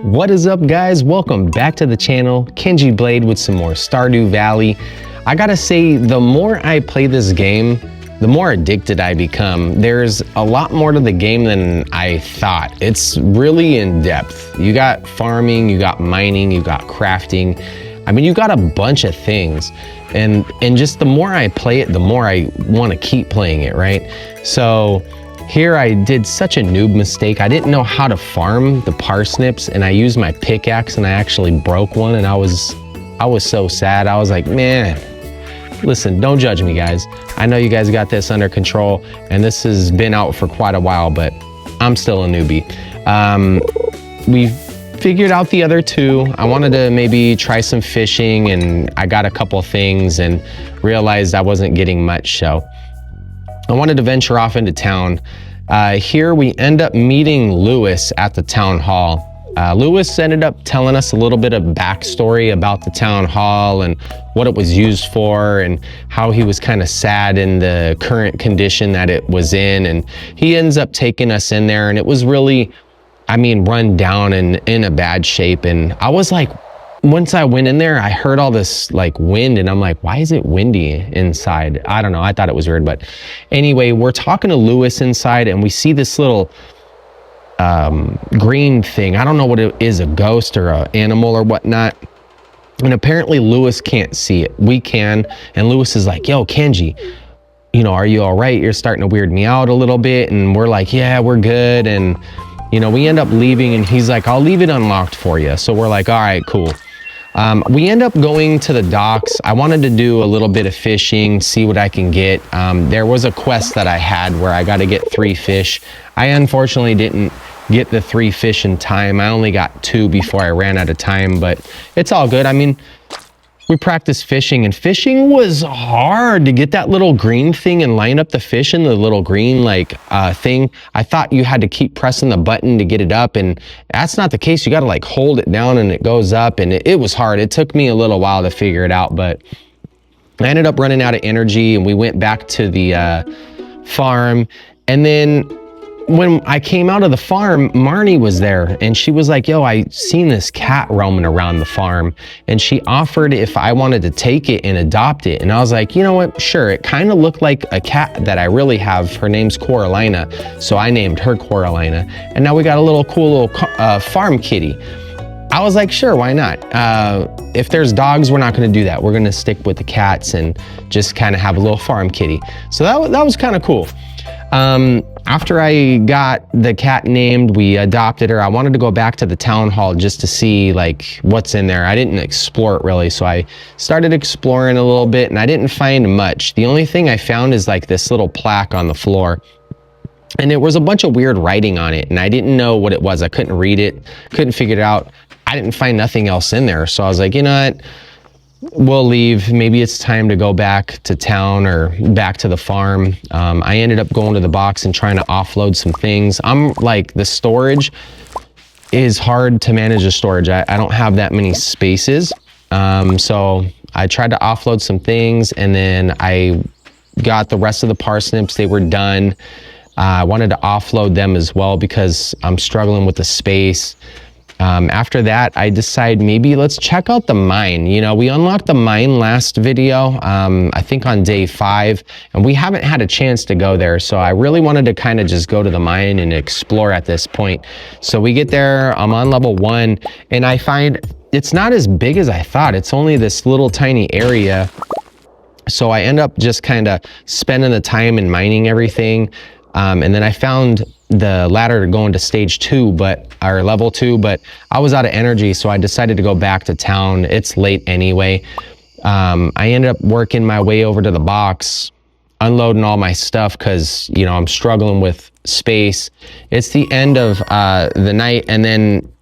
What is up, guys? Welcome back to the channel. Kenji Blade with some more Stardew Valley. I gotta say, the more I play this game, the more addicted I become. There's a lot more to the game than I thought. It's really in depth. You got farming, you got mining, you got crafting. I mean, you got a bunch of things. And just the more I play it, the more I want to keep playing it, right? So here I did such a noob mistake. I didn't know how to farm the parsnips, and I used my pickaxe and I actually broke one, and I was so sad. I was like, man, listen, don't judge me, guys. I know you guys got this under control, and this has been out for quite a while, but I'm still a newbie. We figured out the other two. I wanted to maybe try some fishing, and I got a couple things and realized I wasn't getting much, so I wanted to venture off into town. Here we end up meeting Lewis at the town hall. Lewis ended up telling us a little bit of backstory about the town hall and what it was used for, and how he was kind of sad in the current condition that it was in. And he ends up taking us in there, and it was really, I mean, run down and in a bad shape. And I was like, once I went in there, I heard all this like wind, and I'm like, why is it windy inside? I don't know. I thought it was weird, but anyway, we're talking to Lewis inside, and we see this little green thing. I don't know what it is, a ghost or an animal or whatnot. And apparently Lewis can't see it. We can. And Lewis is like, yo, Kenji, you know, are you all right? You're starting to weird me out a little bit. And we're like, yeah, we're good. And, you know, we end up leaving, and he's like, I'll leave it unlocked for you. So we're like, all right, cool. We end up going to the docks. I wanted to do a little bit of fishing, see what I can get. There was a quest that I had where I got to get 3 fish. I unfortunately didn't get the 3 fish in time. I only got 2 before I ran out of time, but it's all good. I mean, we practiced fishing, and fishing was hard to get that little green thing and line up the fish in the little green like thing. I thought you had to keep pressing the button to get it up, and that's not the case. You got to like hold it down and it goes up, and it was hard. It took me a little while to figure it out, but I ended up running out of energy, and we went back to the farm. And then when I came out of the farm, Marnie was there, and she was like, yo, I seen this cat roaming around the farm, and she offered if I wanted to take it and adopt it. And I was like, you know what, sure. It kind of looked like a cat that I really have. Her name's Coralina, so I named her Coralina, and now we got a little cool little farm kitty. I was like, sure, why not? If there's dogs, we're not going to do that. We're going to stick with the cats and just kind of have a little farm kitty. So that was kind of cool. After I got the cat named, we adopted her. I wanted to go back to the town hall just to see like what's in there. I didn't explore it really, so I started exploring a little bit, and I didn't find much. The only thing I found is like this little plaque on the floor, and it was a bunch of weird writing on it, and I didn't know what it was. I couldn't read it, couldn't figure it out. I didn't find nothing else in there, so I was like, you know what? We'll leave. Maybe it's time to go back to town or back to the farm. I ended up going to the box and trying to offload some things. I'm like, the storage is hard to manage the storage. I don't have that many spaces. So I tried to offload some things, and then I got the rest of the parsnips. They were done. I wanted to offload them as well because I'm struggling with the space. After that, I decided maybe let's check out the mine. You know, we unlocked the mine last video, I think on day 5, and we haven't had a chance to go there. So I really wanted to kind of just go to the mine and explore at this point. So we get there, I'm on level 1, and I find it's not as big as I thought. It's only this little tiny area. So I end up just kind of spending the time and mining everything. And then I found the ladder to go into stage 2, or level 2, but I was out of energy, so I decided to go back to town. It's late anyway. I ended up working my way over to the box, unloading all my stuff because, you know, I'm struggling with space. It's the end of the night, and then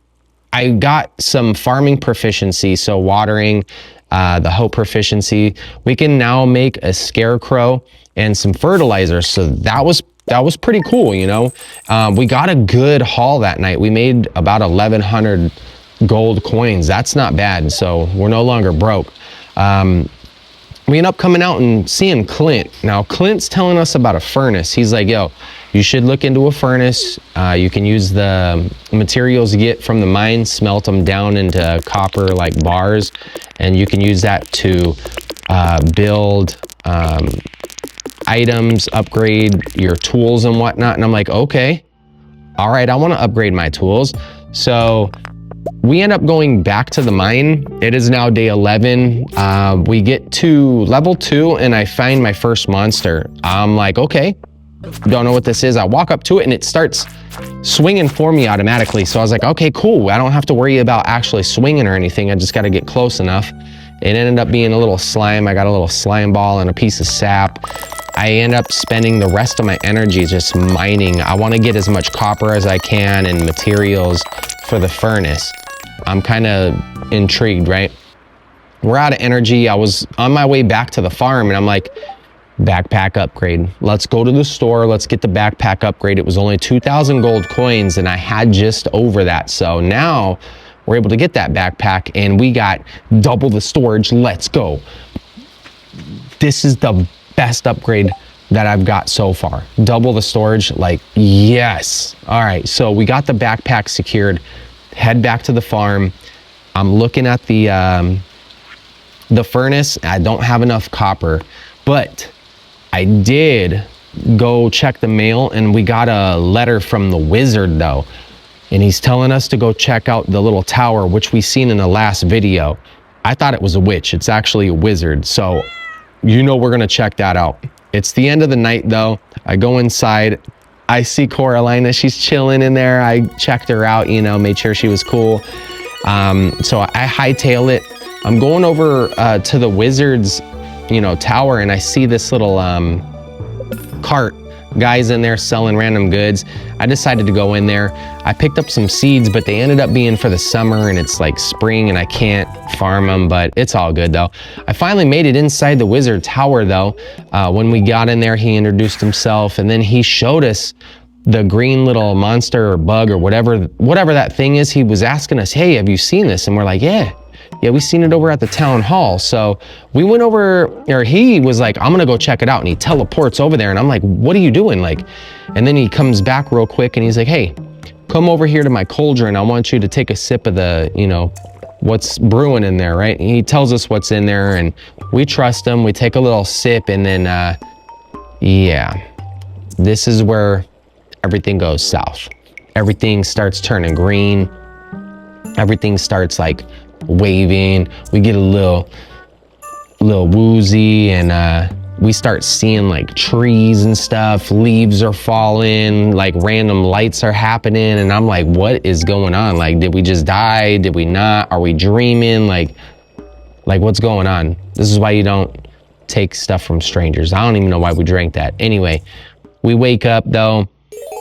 I got some farming proficiency, so watering, the hoe proficiency. We can now make a scarecrow and some fertilizer, so that was pretty cool, you know. We got a good haul that night. We made about 1,100 gold coins. That's not bad, so we're no longer broke. We end up coming out and seeing Clint. Now, Clint's telling us about a furnace. He's like, yo, you should look into a furnace. You can use the materials you get from the mine, smelt them down into copper like bars, and you can use that to build items, upgrade your tools and whatnot. And I'm like, okay, all right, I want to upgrade my tools. So we end up going back to the mine. It is now day 11. We get to level 2 and I find my first monster. I'm like, okay, don't know what this is. I walk up to it and it starts swinging for me automatically. So I was like, okay, cool. I don't have to worry about actually swinging or anything. I just got to get close enough. It ended up being a little slime. I got a little slime ball and a piece of sap. I end up spending the rest of my energy just mining. I want to get as much copper as I can and materials for the furnace. I'm kind of intrigued, right? We're out of energy. I was on my way back to the farm and I'm like, backpack upgrade. Let's go to the store. Let's get the backpack upgrade. It was only 2,000 gold coins and I had just over that. So now we're able to get that backpack and we got double the storage. Let's go. This is the best upgrade that I've got so far. Double the storage, like, yes. All right, so we got the backpack secured. Head back to the farm. I'm looking at the furnace. I don't have enough copper, but I did go check the mail and we got a letter from the wizard though. And he's telling us to go check out the little tower, which we seen in the last video. I thought it was a witch. It's actually a wizard. So, you know, we're gonna check that out. It's the end of the night though. I go inside. I see Coralina. She's chilling in there. I checked her out, you know, made sure she was cool. So I hightail it. I'm going over to the wizard's, you know, tower, and I see this little cart. Guys in there selling random goods. I decided to go in there. I picked up some seeds, but they ended up being for the summer and it's like spring and I can't farm them, but it's all good though. I finally made it inside the wizard tower though. When we got in there, he introduced himself and then he showed us the green little monster or bug or whatever that thing is. He was asking us, hey, have you seen this? And we're like, yeah, we seen it over at the town hall. So we went over, or he was like, I'm gonna go check it out. And he teleports over there and I'm like, what are you doing? Like, and then he comes back real quick and he's like, hey, come over here to my cauldron. I want you to take a sip of the, you know, what's brewing in there, right? And he tells us what's in there and we trust him. We take a little sip and then, yeah, this is where everything goes south. Everything starts turning green. Everything starts like waving. We get a little woozy and we start seeing like trees and stuff. Leaves are falling, like random lights are happening, and I'm like, what is going on? Like, did we just die? Did we not? Are we dreaming? Like what's going on? This is why you don't take stuff from strangers. I don't even know why we drank that. Anyway, we wake up though.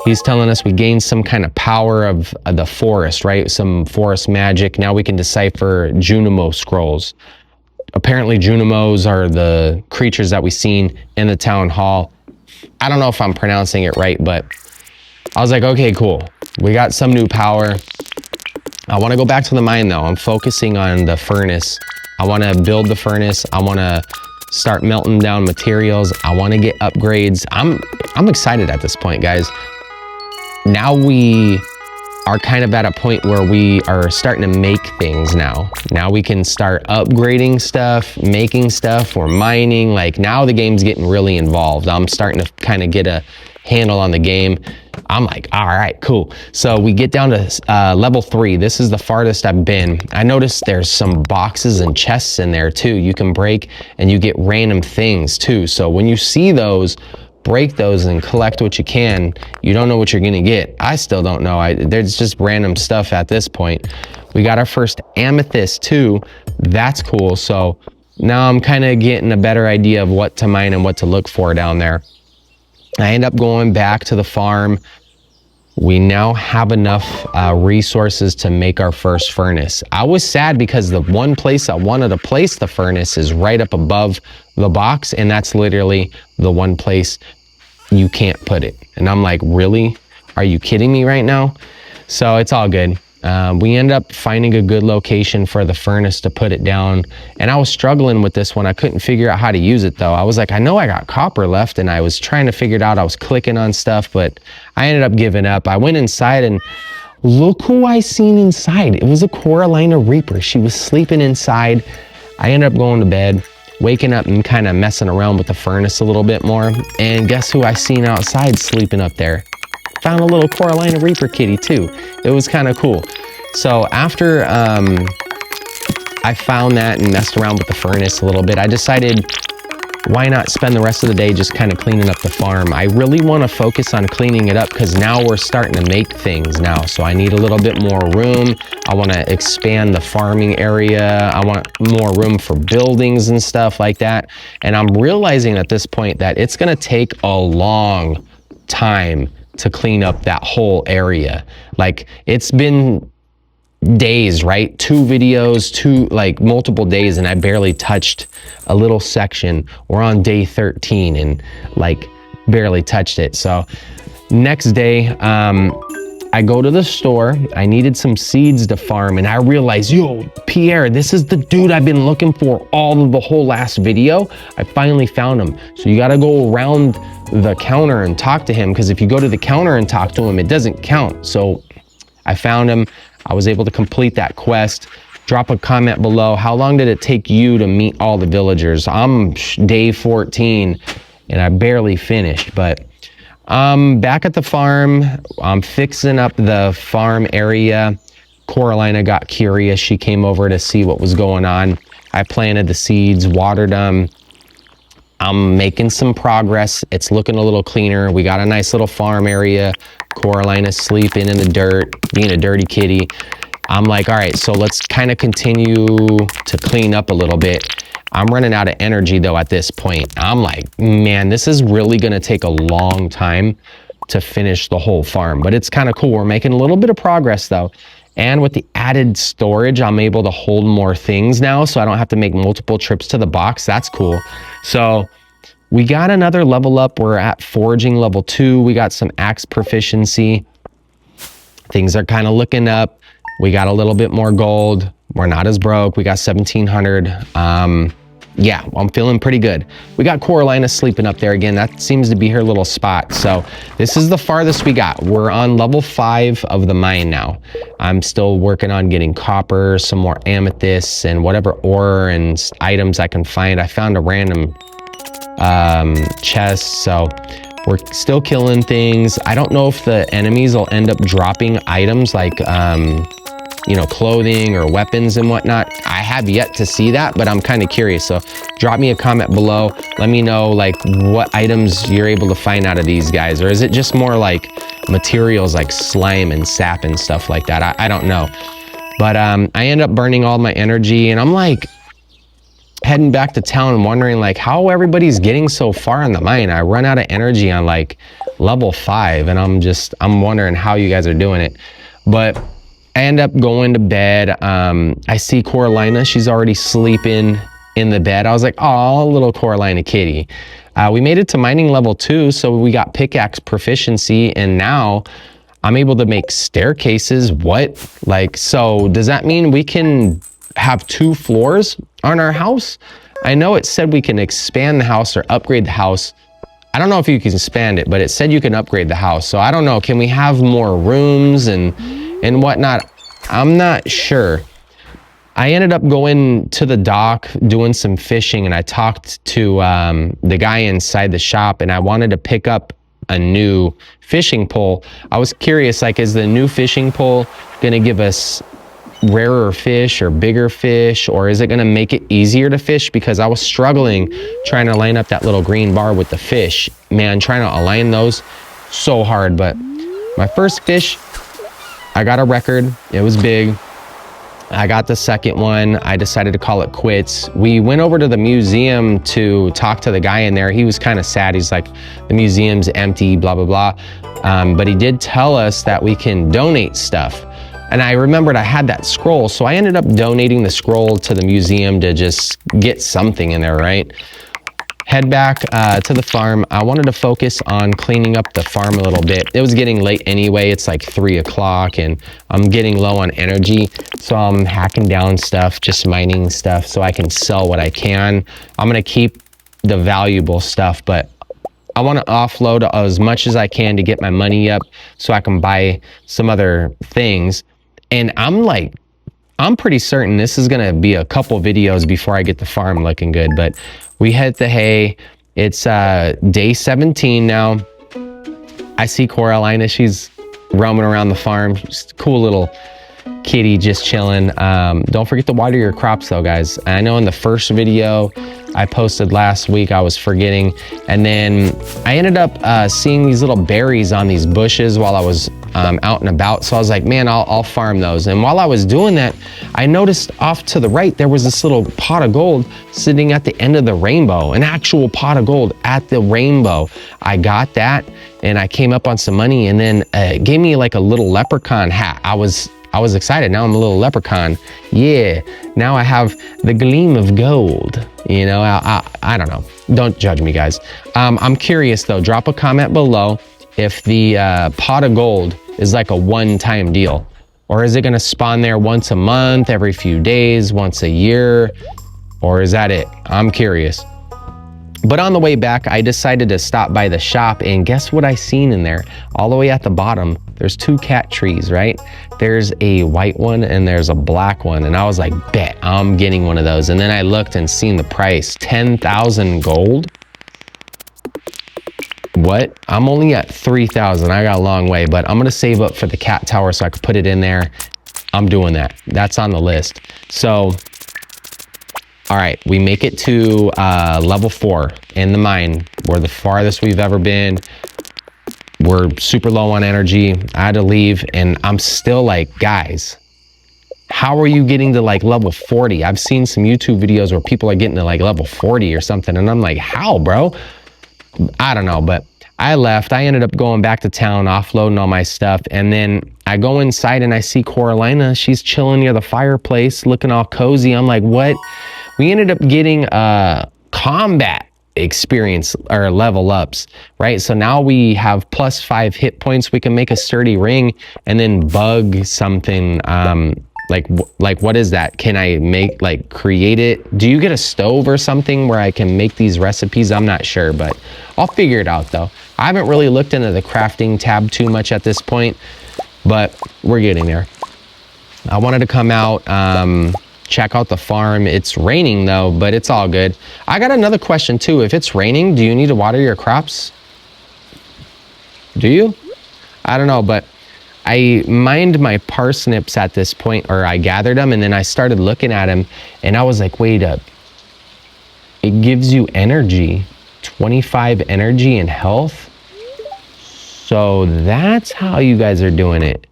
He's telling us we gained some kind of power of the forest, right? Some forest magic. Now we can decipher Junimo scrolls. Apparently Junimos are the creatures that we seen in the town hall. I don't know if I'm pronouncing it right, but I was like, okay, cool. We got some new power. I want to go back to the mine though. I'm focusing on the furnace. I want to build the furnace. I want to start melting down materials. I want to get upgrades. I'm excited at this point, guys. Now we are kind of at a point where we are starting to make things now. Now we can start upgrading stuff, making stuff, or mining. Like now the game's getting really involved. I'm starting to kind of get a handle on the game. I'm like, all right, cool. So we get down to level 3. This is the farthest I've been. I noticed there's some boxes and chests in there too. You can break and you get random things too. So when you see those, break those and collect what you can. You don't know what you're gonna get. I still don't know. There's just random stuff at this point. We got our first amethyst too. That's cool. So now I'm kind of getting a better idea of what to mine and what to look for down there. I end up going back to the farm. We now have enough resources to make our first furnace. I was sad because the one place I wanted to place the furnace is right up above the box, and that's literally the one place you can't put it. And I'm like, really? Are you kidding me right now? So it's all good. We ended up finding a good location for the furnace to put it down. And I was struggling with this one. I couldn't figure out how to use it though. I was like, I know I got copper left, and I was trying to figure it out. I was clicking on stuff, but I ended up giving up. I went inside and look who I seen inside. It was a Carolina Reaper. She was sleeping inside. I ended up going to bed, waking up and kind of messing around with the furnace a little bit more. And guess who I seen outside sleeping up there? Found a little Carolina Reaper kitty too. It was kind of cool. So after I found that and messed around with the furnace a little bit, I decided, why not spend the rest of the day just kind of cleaning up the farm? I really want to focus on cleaning it up because now we're starting to make things now. So I need a little bit more room. I want to expand the farming area. I want more room for buildings and stuff like that. And I'm realizing at this point that it's going to take a long time to clean up that whole area. Like, it's been days, right? 2 videos, like multiple days, and I barely touched a little section. We're on day 13 and like barely touched it. So next day, I go to the store. I needed some seeds to farm, and I realized, yo, Pierre, this is the dude I've been looking for all of the whole last video. I finally found him. So you got to go around the counter and talk to him, because if you go to the counter and talk to him, it doesn't count. So I found him. I was able to complete that quest. Drop a comment below. How long did it take you to meet all the villagers? I'm day 14 and I barely finished, but I'm back at the farm. I'm fixing up the farm area. Carolina got curious. She came over to see what was going on. I planted the seeds, watered them. I'm making some progress. It's looking a little cleaner. We got a nice little farm area. Carolina's sleeping in the dirt, being a dirty kitty. I'm like, all right, so let's kind of continue to clean up a little bit. I'm running out of energy though at this point. I'm like, man, this is really gonna take a long time to finish the whole farm, but it's kind of cool. We're making a little bit of progress though. And with the added storage, I'm able to hold more things now, so I don't have to make multiple trips to the box. That's cool. So we got another level up. We're at foraging level 2. We got some axe proficiency. Things are kind of looking up. We got a little bit more gold. We're not as broke. We got 1,700. Yeah, I'm feeling pretty good. We got Carolina sleeping up there again. That seems to be her little spot. So this is the farthest we got. We're on level 5 of the mine now. I'm still working on getting copper, some more amethysts, and whatever ore and items I can find. I found a random chest, so we're still killing things. I don't know if the enemies will end up dropping items like you know, clothing or weapons and whatnot. I have yet to see that, but I'm kind of curious. So drop me a comment below. Let me know like what items you're able to find out of these guys, or is it just more like materials like slime and sap and stuff like that? I don't know. But I end up burning all my energy, and I'm like heading back to town and wondering like how everybody's getting so far in the mine. I run out of energy on like level 5, and I'm wondering how you guys are doing it. But I end up going to bed. I see Carolina. She's already sleeping in the bed. I was like, oh, little Carolina kitty. We made it to mining level 2, so we got pickaxe proficiency, and now I'm able to make staircases. What? Like, so does that mean we can have 2 floors on our house? I know it said we can expand the house or upgrade the house. I don't know if you can expand it, but it said you can upgrade the house. So I don't know. Can we have more rooms and whatnot? I'm not sure. I ended up going to the dock, doing some fishing, and I talked to the guy inside the shop, and I wanted to pick up a new fishing pole. I was curious, like, is the new fishing pole gonna give us rarer fish or bigger fish, or is it gonna make it easier to fish? Because I was struggling trying to line up that little green bar with the fish. Man, trying to align those so hard. But my first fish, I got a record. It was big. I got the second one. I decided to call it quits. We went over to the museum to talk to the guy in there. He was kind of sad. He's like, the museum's empty, blah, blah, blah. But he did tell us that we can donate stuff. And I remembered I had that scroll. So I ended up donating the scroll to the museum to just get something in there, right? head back to the farm. I wanted to focus on cleaning up the farm a little bit. It was getting late anyway. It's like 3 o'clock and I'm getting low on energy. So I'm hacking down stuff, just mining stuff so I can sell what I can. I'm gonna keep the valuable stuff, but I want to offload as much as I can to get my money up so I can buy some other things. And I'm pretty certain this is going to be a couple videos before I get the farm looking good, but we hit the hay. It's day 17 now. I see Coralina. She's roaming around the farm. Just a cool little kitty just chilling. Don't forget to water your crops though, guys. I know in the first video I posted last week I was forgetting, and then I ended up seeing these little berries on these bushes while I was out and about, so I was like, man, I'll farm those. And while I was doing that, I noticed off to the right there was this little pot of gold sitting at the end of the rainbow, an actual pot of gold at the rainbow. I got that and I came up on some money, and then it gave me like a little leprechaun hat. I was excited. Now I'm a little leprechaun. Yeah, now I have the gleam of gold. You know, I don't know. Don't judge me, guys. I'm curious though. Drop a comment below if the pot of gold is like a one-time deal, or is it gonna spawn there once a month, every few days, once a year, or is that it? I'm curious. But on the way back, I decided to stop by the shop, and guess what I seen in there? All the way at the bottom, there's 2 cat trees, right? There's a white one and there's a black one. And I was like, bet, I'm getting one of those. And then I looked and seen the price, 10,000 gold. What? I'm only at 3,000. I got a long way, but I'm gonna save up for the cat tower so I could put it in there. I'm doing that. That's on the list. So, all right, we make it to level 4 in the mine. We're the farthest we've ever been. We're super low on energy. I had to leave, and I'm still like, guys, how are you getting to like level 40? I've seen some YouTube videos where people are getting to like level 40 or something, and I'm like, how, bro? I don't know, but I left. I ended up going back to town, offloading all my stuff, and then I go inside and I see Coralina. She's chilling near the fireplace, looking all cozy. I'm like, what? We ended up getting combat experience or level ups, right? So now we have +5 hit points. We can make a sturdy ring and then bug something. Like what is that? Can I make, like, create it? Do you get a stove or something where I can make these recipes? I'm not sure, but I'll figure it out though. I haven't really looked into the crafting tab too much at this point, but we're getting there. I wanted to come out, check out the farm. It's raining though, but it's all good. I got another question too. If it's raining, do you need to water your crops? Do you? I don't know, but I mined my parsnips at this point, or I gathered them, and then I started looking at them, and I was like, wait up. It gives you energy, 25 energy and health. So that's how you guys are doing it.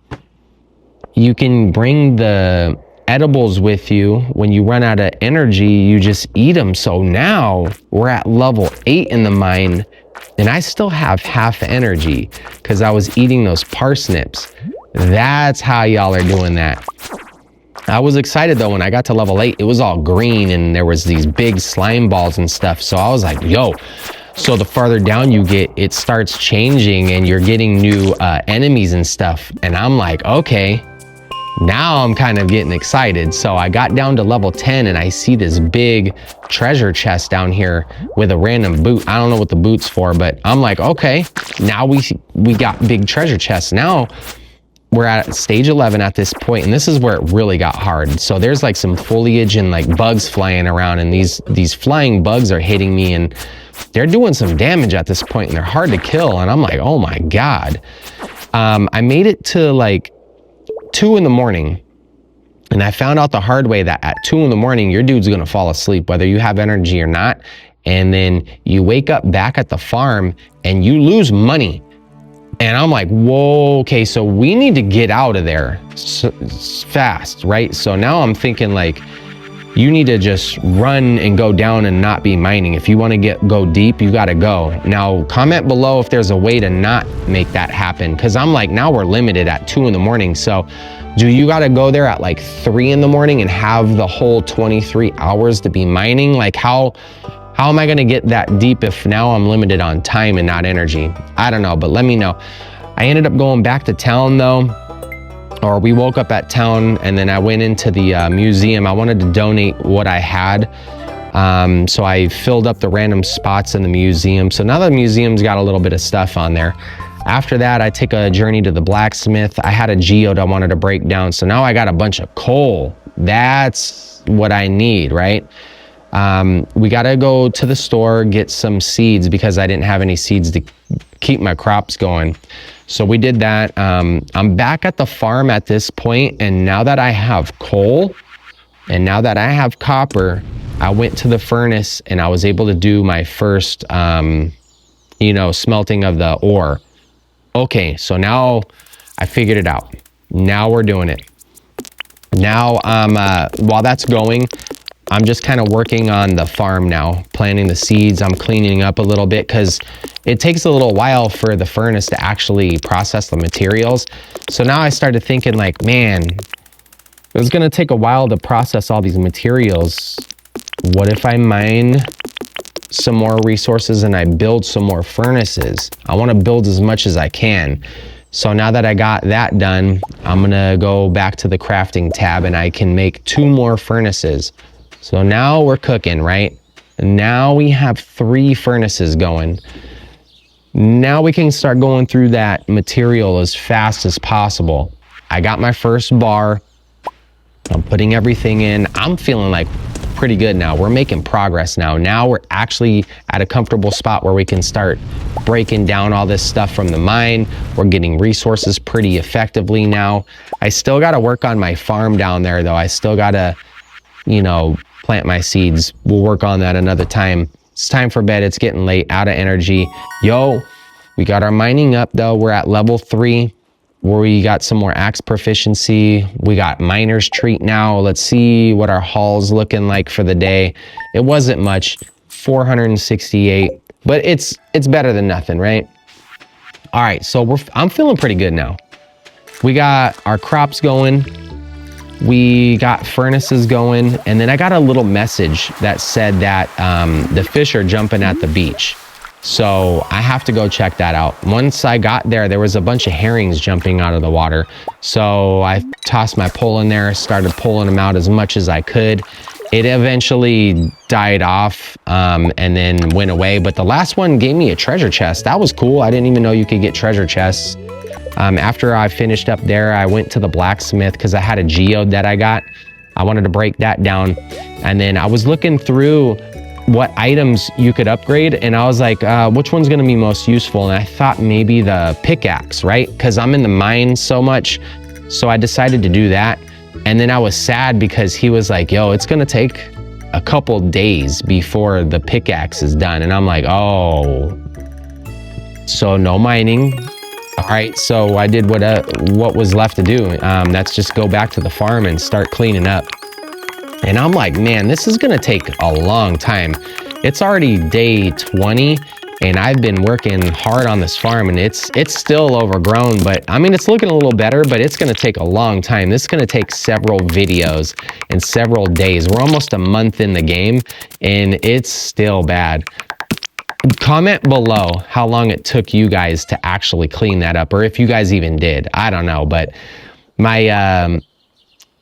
You can bring the edibles with you. When you run out of energy, you just eat them. So now we're at level 8 in the mine, and I still have half energy because I was eating those parsnips. That's how y'all are doing that. I was excited though when I got to level 8. It was all green and there was these big slime balls and stuff. So I was like, yo. So the farther down you get, it starts changing and you're getting new enemies and stuff. And I'm like, okay. Now I'm kind of getting excited. So I got down to level 10 and I see this big treasure chest down here with a random boot. I don't know what the boot's for, but I'm like, okay, now we got big treasure chests. Now we're at stage 11 at this point, and this is where it really got hard. So there's like some foliage and like bugs flying around, and these flying bugs are hitting me, and they're doing some damage at this point, and they're hard to kill. And I'm like, oh my God. I made it to like 2 in the morning, and I found out the hard way that at 2 in the morning, your dude's gonna fall asleep, whether you have energy or not. And then you wake up back at the farm and you lose money. And I'm like, whoa, okay, so we need to get out of there fast, right? So now I'm thinking like, you need to just run and go down and not be mining. If you want to go deep, you got to go. Now, comment below if there's a way to not make that happen. Because I'm like, now we're limited at 2 in the morning. So do you got to go there at like 3 in the morning and have the whole 23 hours to be mining? Like how How am I going to get that deep if now I'm limited on time and not energy? I don't know, but let me know. I ended up going back to town though, or we woke up at town and then I went into the museum. I wanted to donate what I had. So I filled up the random spots in the museum. So now the museum's got a little bit of stuff on there. After that, I take a journey to the blacksmith. I had a geode I wanted to break down. So now I got a bunch of coal. That's what I need, right? We got to go to the store, get some seeds because I didn't have any seeds to keep my crops going. So we did that. I'm back at the farm at this point, and now that I have coal and now that I have copper, I went to the furnace and I was able to do my first, smelting of the ore. Okay, so now I figured it out. Now we're doing it. Now, while that's going, I'm just kind of working on the farm now, planting the seeds. I'm cleaning up a little bit because it takes a little while for the furnace to actually process the materials. So now I started thinking like, man, it's going to take a while to process all these materials. What if I mine some more resources and I build some more furnaces? I want to build as much as I can. So now that I got that done, I'm going to go back to the crafting tab and I can make 2 more furnaces. So now we're cooking, right? Now we have 3 furnaces going. Now we can start going through that material as fast as possible. I got my first bar. I'm putting everything in. I'm feeling like pretty good now. We're making progress now. Now we're actually at a comfortable spot where we can start breaking down all this stuff from the mine. We're getting resources pretty effectively now. I still got to work on my farm down there though. I still got to, plant my seeds. We'll work on that another time. It's time for bed. It's getting late, out of energy. Yo, we got our mining up though. We're at level 3 where we got some more axe proficiency. We got miner's treat now. Let's see what our haul's looking like for the day. It wasn't much, 468, but it's better than nothing, right? All right, so I'm feeling pretty good now. We got our crops going. We got furnaces going, and then I got a little message that said that the fish are jumping at the beach. So I have to go check that out. Once I got there, there was a bunch of herrings jumping out of the water. So I tossed my pole in there, started pulling them out as much as I could. It eventually died off and then went away. But the last one gave me a treasure chest. That was cool. I didn't even know you could get treasure chests. After I finished up there, I went to the blacksmith because I had a geode that I got. I wanted to break that down. And then I was looking through what items you could upgrade. And I was like, which one's going to be most useful? And I thought maybe the pickaxe, right? Because I'm in the mine so much. So I decided to do that. And then I was sad because he was like, yo, it's going to take a couple days before the pickaxe is done. And I'm like, oh, so no mining. All right, so I did what was left to do. That's just go back to the farm and start cleaning up. And I'm like, man, this is gonna take a long time. It's already day 20, and I've been working hard on this farm, and it's still overgrown. But I mean, it's looking a little better, but it's gonna take a long time. This is gonna take several videos and several days. We're almost a month in the game, and it's still bad. Comment below how long it took you guys to actually clean that up, or if you guys even did. I don't know, but my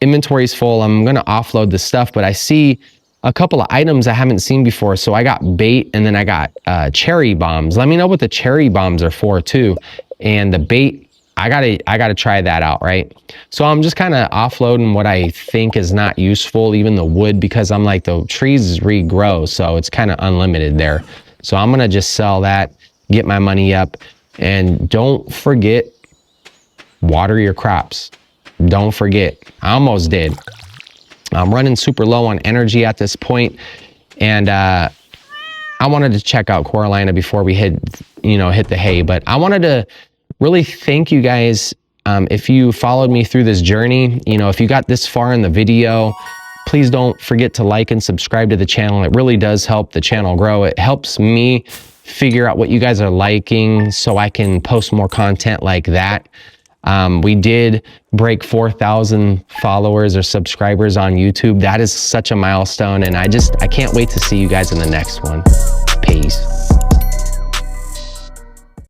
inventory's full. I'm going to offload the stuff, but I see a couple of items I haven't seen before. So I got bait, and then I got cherry bombs. Let me know what the cherry bombs are for too. And the bait, I gotta try that out, right? So I'm just kind of offloading what I think is not useful, even the wood, because I'm like, the trees regrow, so it's kind of unlimited there. So I'm gonna just sell that, get my money up, and don't forget, water your crops. Don't forget. I almost did. I'm running super low on energy at this point, and I wanted to check out Coralina before we hit the hay. But I wanted to really thank you guys. If you followed me through this journey, if you got this far in the video, please don't forget to like and subscribe to the channel. It really does help the channel grow. It helps me figure out what you guys are liking so I can post more content like that. We did break 4,000 followers or subscribers on YouTube. That is such a milestone, and I can't wait to see you guys in the next one. Peace.